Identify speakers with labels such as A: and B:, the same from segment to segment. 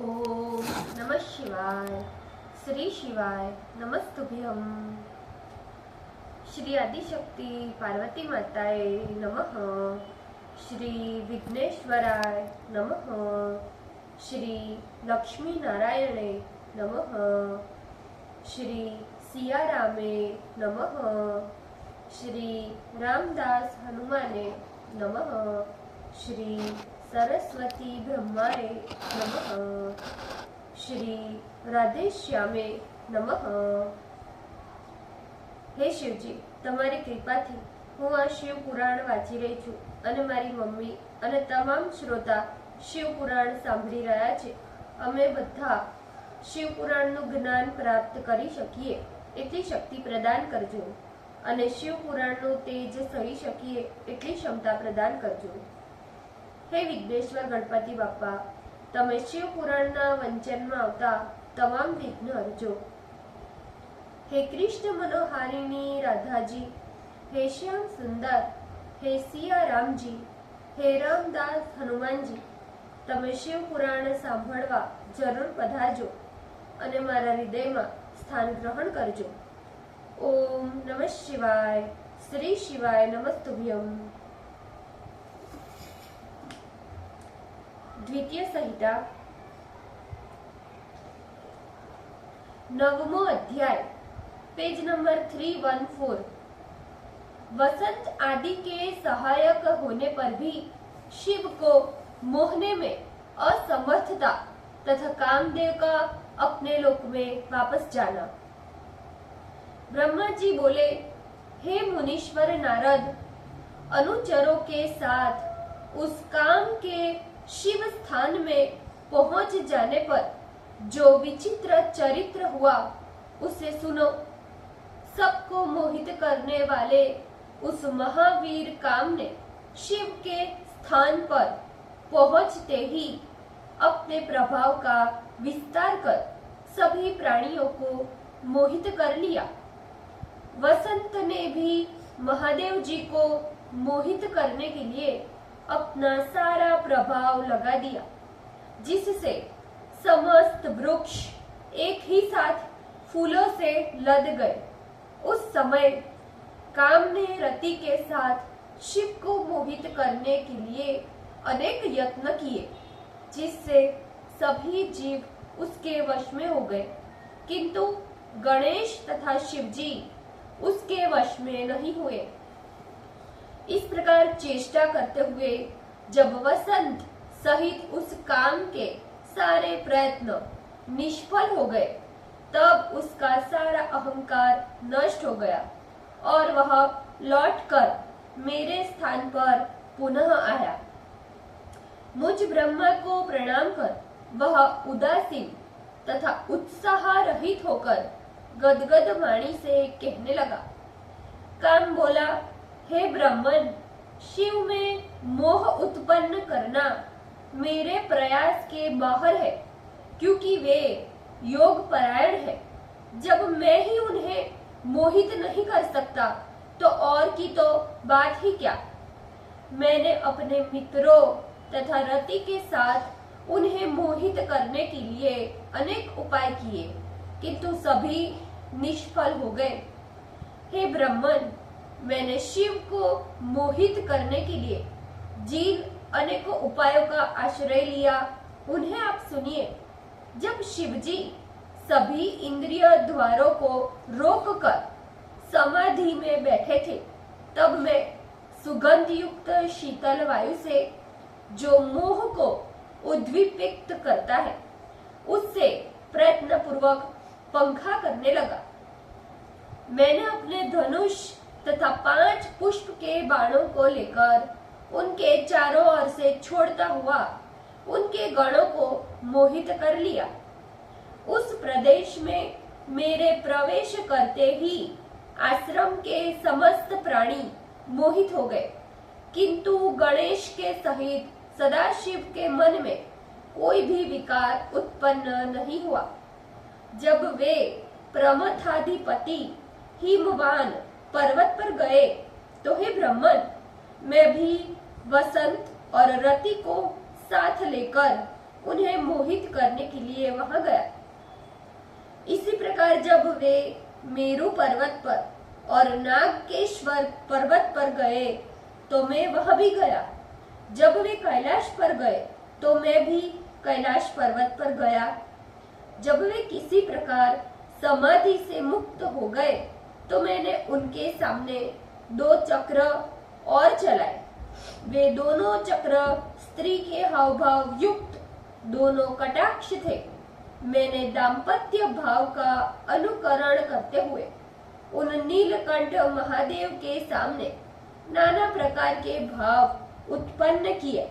A: ओम नमः शिवाय। श्री शिवाय नमस्तुभ्यम। श्री आदिशक्ति पार्वती माताए नमः। श्री विघ्नेश्वराय नमः। श्री लक्ष्मी नारायणे नमः। श्री सियारामे नमः। श्री रामदास हनुमाने नमः। श्री सरस्वती ब्रह्माए नमः। श्री राधे श्यामे नमः। हे शिवजी, તમારી કૃપાથી હું આ શિવ પુરાણ વાંચી રહી છું અને મારી મમ્મી અને તમામ શ્રોતા શિવ પુરાણ સાંભળી રહ્યા છે. અમે બધા શિવ પુરાણનું જ્ઞાન પ્રાપ્ત કરી શકીએ એટલી શક્તિ પ્રદાન કરજો અને શિવ પુરાણનું તેજ સહી શકીએ એટલી ક્ષમતા પ્રદાન કરજો. હે વિઘ્નેશ્વર ગણપતિ બાપા, તમે શિવ પુરાણના વંચનમાં આવતા તમામ વિઘ્ન હરજો. हे कृष्ण मनोहारिणी राधा जी, हे श्याम सुंदर, हे सिया राम जी, हे रामदास हनुमान जी, તમે શિવ પુરાણ સાંભળવા જરૂર પધારજો અને મારા હૃદયમાં સ્થાન ગ્રહણ કરજો. ઓમ નમઃ શિવાય. શ્રી શિવાય નમસ્તુભ્યમ. દ્વિતીય સંહિતા, नवमो अध्याय, पेज नंबर 314। वसंत आदि के सहायक होने पर भी शिव को मोहने में असमर्थता तथा कामदेव का अपने लोक में वापस जाना। ब्रह्मा जी बोले, हे मुनीश्वर नारद, अनुचरों के साथ उस काम के शिव स्थान में पहुंच जाने पर जो विचित्र चरित्र हुआ उसे सुनो। सबको मोहित करने वाले उस महावीर काम ने शिव के स्थान पर पहुंचते ही अपने प्रभाव का विस्तार कर सभी प्राणियों को मोहित कर लिया। वसंत ने भी महादेव जी को मोहित करने के लिए अपना सारा प्रभाव लगा दिया, जिससे समस्त वृक्ष एक ही साथ फूलों से लद गए। उस समय काम ने रति के साथ शिव को मोहित करने के लिए अनेक यत्न किए, जिससे सभी जीव उसके वश में हो गए, किंतु गणेश तथा शिव जी उसके वश में नहीं हुए। इस प्रकार चेष्टा करते हुए जब वसंत सहित उस काम के सारे प्रयत्न निष्फल हो गए, तब उसका सारा अहंकार नष्ट हो गया और वह लौटकर मेरे स्थान पर पुनः आया। मुझ ब्रह्मा को प्रणाम कर वह उदासीन तथा उत्साह रहित होकर गदगद वाणी से कहने लगा। काम बोला, हे ब्राह्मण, शिव में मोह उत्पन्न करना मेरे प्रयास के बाहर है, क्योंकि वे योग परायण है। जब मैं ही उन्हें मोहित नहीं कर सकता तो और की तो बात ही क्या। मैंने अपने मित्रों तथा रति के साथ उन्हें मोहित करने के लिए अनेक उपाय किए, किंतु सभी निष्फल हो गए। हे ब्राह्मण, मैंने शिव को मोहित करने के लिए जिन अनेकों उपायों का आश्रय लिया, उन्हें आप सुनिए। जब शिवजी सभी इंद्रिय द्वारों को रोककर समाधि में बैठे थे, तब मैं सुगंध युक्त शीतल वायु से जो मोह को उद्दीपित करता है, उससे प्रयत्न पूर्वक पंखा करने लगा। मैंने अपने धनुष तथा 5 पुष्प के बाणों को लेकर उनके चारों ओर से छोड़ता हुआ उनके गणों को मोहित कर लिया। उस प्रदेश में मेरे प्रवेश करते ही आश्रम के समस्त प्राणी मोहित हो गए, किंतु गणेश के सहित सदाशिव के मन में कोई भी विकार उत्पन्न नहीं हुआ। जब वे प्रमथाधिपति हिमवान पर्वत पर गए, तो हे ब्राह्मण, मैं भी वसंत और रति को साथ लेकर उन्हें मोहित करने के लिए वहां गया। इसी प्रकार जब वे मेरू पर्वत पर और नागकेश्वर पर्वत पर गए तो मैं वहां भी गया। जब वे कैलाश पर गए तो मैं भी कैलाश पर्वत पर गया। जब वे किसी प्रकार समाधि से मुक्त हो गए तो मैंने उनके सामने 2 चक्र और चलाए। वे दोनों चक्र स्त्री के हाव भाव युक्त दोनों कटाक्ष थे। मैंने दाम्पत्य भाव का अनुकरण करते हुए उन नीलकंठ महादेव के सामने नाना प्रकार के भाव उत्पन्न किए।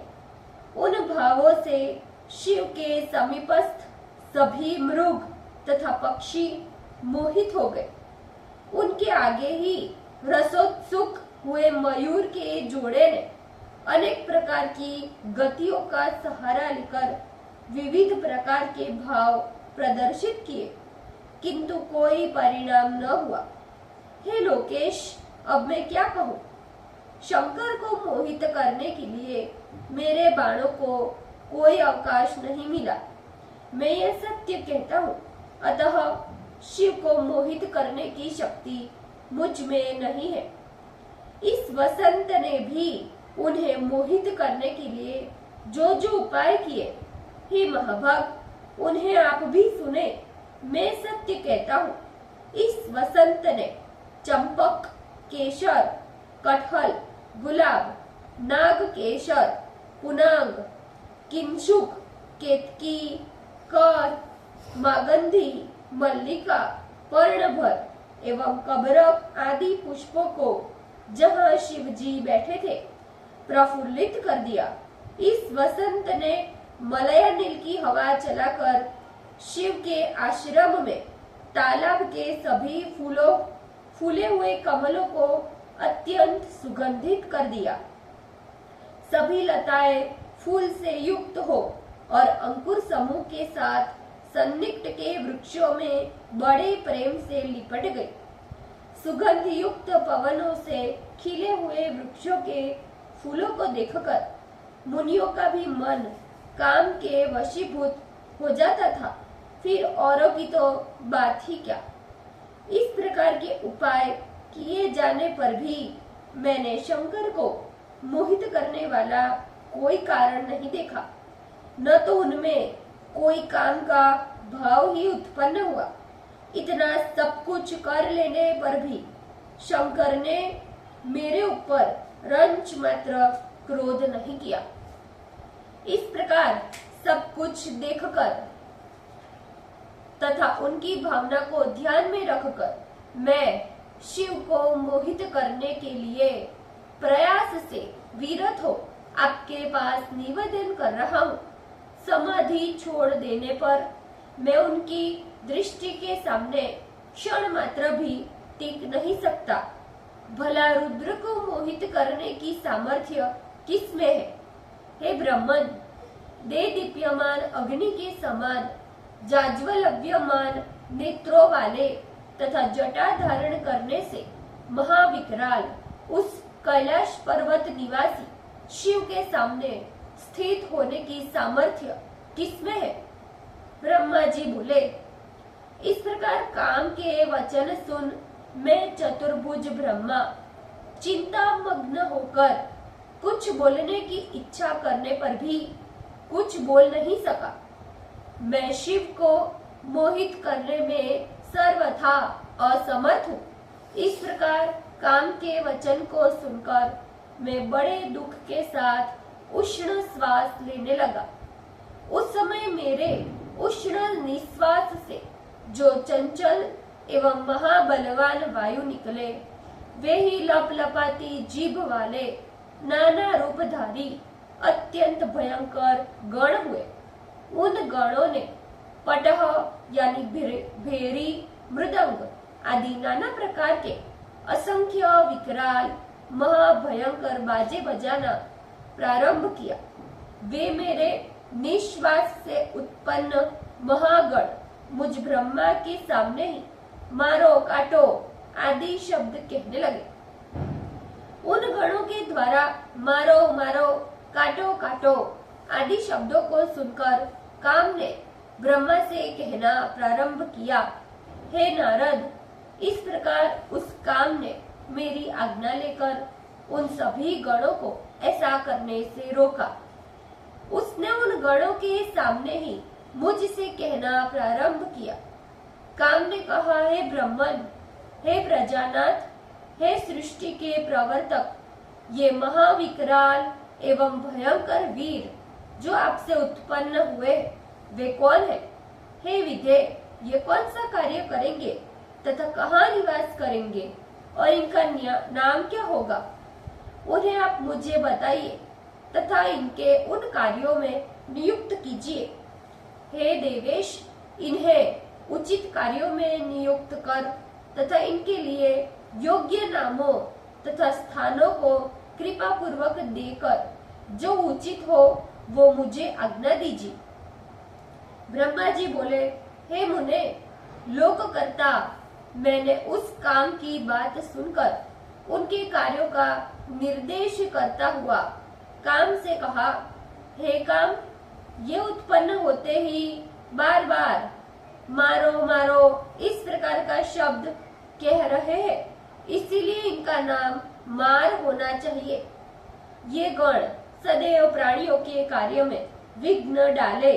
A: उन भावों से शिव के समीपस्थ सभी मृग तथा पक्षी मोहित हो गए। उनके आगे ही रसोत्सुक हुए मयूर के जोड़े ने अनेक प्रकार की गतियों का सहारा लेकर विविध प्रकार के भाव प्रदर्शित किए, किंतु कोई परिणाम न हुआ। हे लोकेश, अब मैं क्या कहूँ? शंकर को मोहित करने के लिए मेरे बाणों को कोई अवकाश नहीं मिला। मैं यह सत्य कहता हूँ, अतः शिव को मोहित करने की शक्ति मुझ में नहीं है। इस वसंत ने भी उन्हें मोहित करने के लिए जो जो उपाय किए, हे महाभाग, उन्हें आप भी सुने। मैं सत्य कहता हूँ, इस वसंत ने चंपक, केशर, कटहल, गुलाब, नागकेशर, पुनांग, किंशुक, केतकी, कर, मागंधी, मल्लिका, पर्णभर एवं कबरक आदि पुष्पों को जहाँ शिव जी बैठे थे प्रफुल्लित कर दिया। इस वसंत ने मलयानिल की हवा चलाकर शिव के आश्रम में तालाब के सभी फूले हुए कमलों को अत्यंत सुगंधित कर दिया। सभी लताएं फूल से युक्त हो और अंकुर समूह के साथ सन्निकट के वृक्षों में बड़े प्रेम से लिपट गई। सुगंध युक्त पवनों से खिले हुए वृक्षों के फूलों को देखकर मुनियों का भी मन काम के वशीभूत हो जाता था, फिर औरों की तो बात ही क्या। इस प्रकार के उपाय किए जाने पर भी मैंने शंकर को मोहित करने वाला कोई कारण नहीं देखा। न तो उनमें कोई काम का भाव ही उत्पन्न हुआ। इतना सब कुछ कर लेने पर भी शंकर ने मेरे ऊपर रंच मात्र क्रोध नहीं किया। इस प्रकार सब कुछ देखकर तथा उनकी भावना को ध्यान में रखकर मैं शिव को मोहित करने के लिए प्रयास से विरत हो आपके पास निवेदन कर रहा हूँ। समाधि छोड़ देने पर मैं उनकी दृष्टि के सामने क्षण मात्र भी टिक नहीं सकता। भला रुद्र को मोहित करने की सामर्थ्य किसमें है? हे ब्रह्मन, दे दीप्यमान अग्नि के समान जाज्वलव्यमान नेत्रों वाले तथा जटा धारण करने से महाविकराल उस कैलाश पर्वत निवासी शिव के सामने स्थित होने की सामर्थ्य किसमें है? ब्रह्मा जी बोले। इस प्रकार काम के वचन सुन मैं चतुर्भुज ब्रह्मा चिंता मग्न होकर कुछ बोलने की इच्छा करने पर भी कुछ बोल नहीं सका। मैं शिव को मोहित करने में सर्वथा असमर्थ हूँ। इस प्रकार काम के वचन को सुनकर मैं बड़े दुख के साथ उष्ण श्वास लेने लगा। उस समय मेरे उष्ण निश्वास से जो चंचल एवं महाबलवान वायु निकले, वे ही लपलपाती जीभ वाले नाना रूपधारी अत्यंत भयंकर गण हुए। उन गणों ने पटह यानी भेरी, मृदंग आदि नाना प्रकार के असंख्य विकराल महाभयंकर बाजे बजाना प्रारंभ किया। वे मेरे निश्वास से उत्पन्न महागण मुझ ब्रह्मा के सामने ही मारो काटो आदि शब्द कहने लगे। उन गणों के द्वारा मारो मारो, काटो काटो आदि शब्दों को सुनकर काम ने ब्रह्मा से कहना प्रारंभ किया, हे नारद, इस प्रकार उस काम ने मेरी आज्ञा लेकर उन सभी गणों को ऐसा करने से रोका। उसने उन गणों के सामने ही मुझसे कहना प्रारंभ किया। काम ने कहा, हे ब्रह्मन, हे प्रजानाथ, हे सृष्टि के प्रवर्तक, ये महाविकराल एवं भयंकर वीर जो आपसे उत्पन्न हुए वे कौन है? हे विधे, ये कौन सा कार्य करेंगे तथा कहाँ निवास करेंगे और इनका नाम क्या होगा? उन्हें आप मुझे बताइए तथा इनके उन कार्यों में नियुक्त कीजिए। हे देवेश, इन्हें उचित कार्यों में नियुक्त कर तथा इनके लिए योग्य नामों तथा स्थानों को कृपा पूर्वक देकर जो उचित हो वो मुझे आज्ञा दीजिए। ब्रह्मा जी बोले, हे मुने, लोककर्ता, मैंने उस काम की बात सुनकर उनके कार्यों का निर्देश करता हुआ काम से कहा, हे काम, ये उत्पन्न होते ही बार बार मारो मारो इस प्रकार का शब्द कह रहे हैं, इसीलिए इनका नाम मार होना चाहिए। ये गण सदैव प्राणियों के कार्य में विघ्न डाले।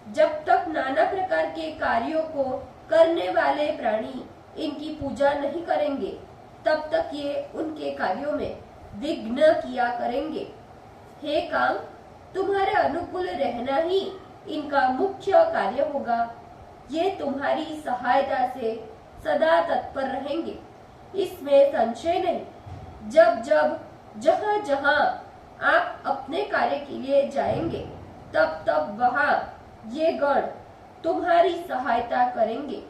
A: जब तक नाना प्रकार के कार्यों को करने वाले प्राणी इनकी पूजा नहीं करेंगे, तब तक ये उनके कार्यों में विघ्न किया करेंगे। हे काम, तुम्हारे अनुकूल रहना ही इनका मुख्य कार्य होगा। ये तुम्हारी सहायता से सदा तत्पर रहेंगे, इसमें संशय नहीं। जब जब जहाँ जहाँ आप अपने कार्य के लिए जाएंगे, तब तब वहाँ ये गण तुम्हारी सहायता करेंगे।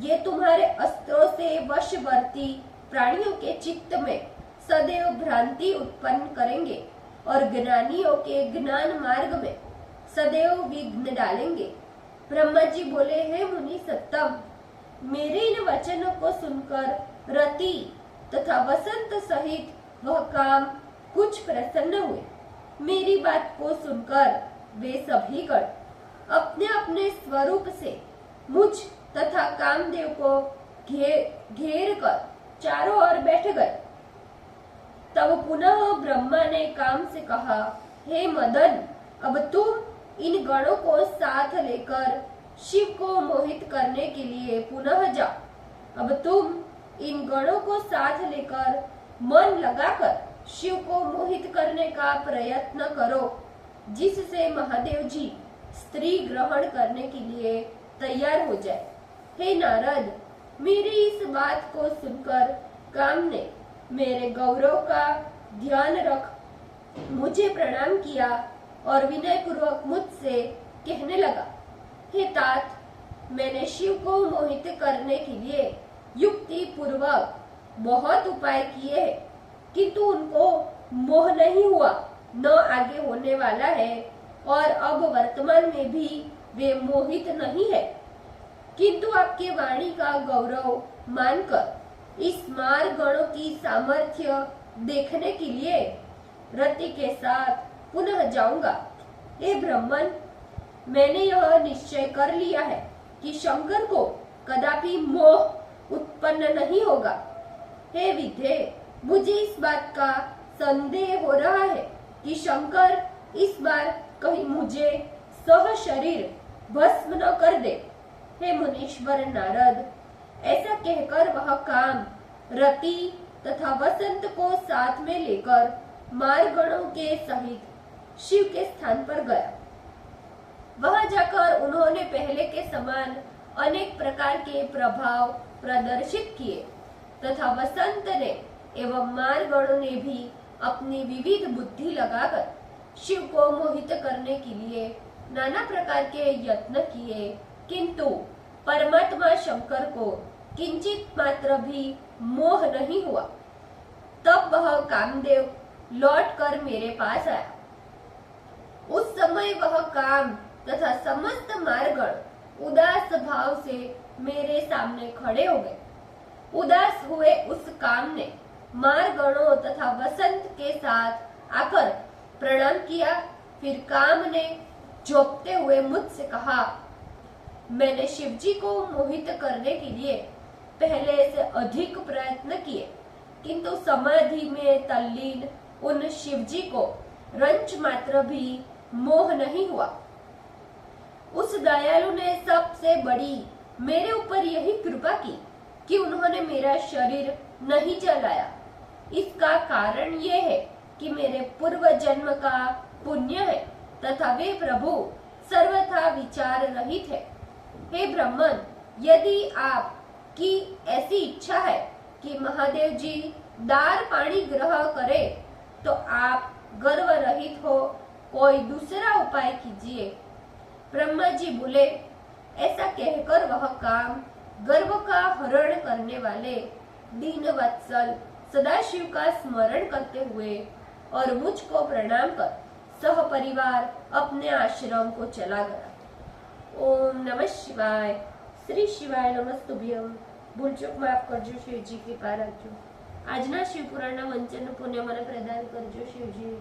A: ये तुम्हारे अस्त्रों से वशवर्ती प्राणियों के चित्त में सदैव भ्रांति उत्पन्न करेंगे और ज्ञानियों के ज्ञान मार्ग में सदैव विघ्न डालेंगे। ब्रह्मा जी बोले, हे मुनि सत्तम, मेरे इन वचनों को सुनकर रति तथा वसंत सहित वह काम कुछ प्रसन्न हुए। मेरी बात को सुनकर वे सभी गण अपने अपने स्वरूप से मुझ तथा कामदेव को घेर कर चारों ओर बैठ गए। तब पुनः ब्रह्मा ने काम से कहा, हे मदन, अब तुम इन गणों को साथ लेकर शिव को मोहित करने के लिए पुनः जाओ। अब तुम इन गणों को साथ लेकर मन लगाकर शिव को मोहित करने का प्रयत्न करो, जिससे महादेव जी स्त्री ग्रहण करने के लिए तैयार हो जाए। हे नारद, मेरी इस बात को सुनकर काम ने मेरे गौरव का ध्यान रख मुझे प्रणाम किया और विनय पूर्वक मुझसे कहने लगा, हे तात, मैंने शिव को मोहित करने के लिए युक्ति पूर्वक बहुत उपाय किए हैं, किंतु उनको मोह नहीं हुआ, न आगे होने वाला है और अब वर्तमान में भी वे मोहित नहीं है। किंतु आपके वाणी का गौरव मानकर इस मार गणों की सामर्थ्य देखने के लिए रति के साथ पुनः जाऊंगा। हे ब्रह्मन, मैंने यह निश्चय कर लिया है कि शंकर को कदापि मोह उत्पन्न नहीं होगा। हे विधे, मुझे इस बात का संदेह हो रहा है कि शंकर इस बार कहीं मुझे सह शरीर भस्म न कर दे। हे मुनीश्वर नारद, ऐसा कहकर वह काम रति तथा वसंत को साथ में लेकर मारगणों के सहित शिव के स्थान पर गया। वहां जाकर उन्होंने पहले के समान अनेक प्रकार के प्रभाव प्रदर्शित किए तथा वसंत ने एवं मारगणों ने भी अपनी विविध बुद्धि लगाकर शिव को मोहित करने के लिए नाना प्रकार के यत्न किए, किंतु परमात्मा शंकर को किंचित मात्र भी मोह नहीं हुआ। तब वह कामदेव लौटकर मेरे पास आया। उस समय वह काम तथा समस्त मारगण उदास भाव से मेरे सामने खड़े हो गए। उदास हुए उस काम ने मारगणों तथा वसंत के साथ आकर प्रणाम किया। फिर काम ने झोंकते हुए मुझसे कहा, मैंने शिवजी को मोहित करने के लिए पहले से अधिक प्रयत्न किए, किंतु समाधि में तल्लीन उन शिवजी को रंच मात्र भी मोह नहीं हुआ। उस दयालु ने सबसे बड़ी मेरे ऊपर यही कृपा की कि उन्होंने मेरा शरीर नहीं जलाया। इसका कारण ये है कि मेरे पूर्व जन्म का पुण्य है तथा वे प्रभु सर्वथा विचार रहित है। हे ब्राह्मण, यदि आपकी ऐसी इच्छा है कि महादेव जी दार पानी ग्रह करे तो आप गर्व रहित हो कोई दूसरा उपाय कीजिए। ब्रह्मा जी बोले। ऐसा कहकर वह काम गर्व का हरण करने वाले दीन वत्सल सदाशिव का स्मरण करते हुए और मुझको प्रणाम कर सह परिवार अपने आश्रम को चला गया। ओम नमः शिवाय। श्री शिवाय नमस्तुभ्यम। भूल चूक माफ करजो शिवजी, कृपा રાખજો। આજના શિવપુરાણના વંચનનું પુણ્ય મને પ્રદાન કરજો શિવજી।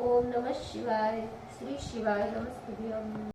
A: ઓમ નમઃ શિવાય। શ્રી શિવાય નમસ્તુભ્યમ।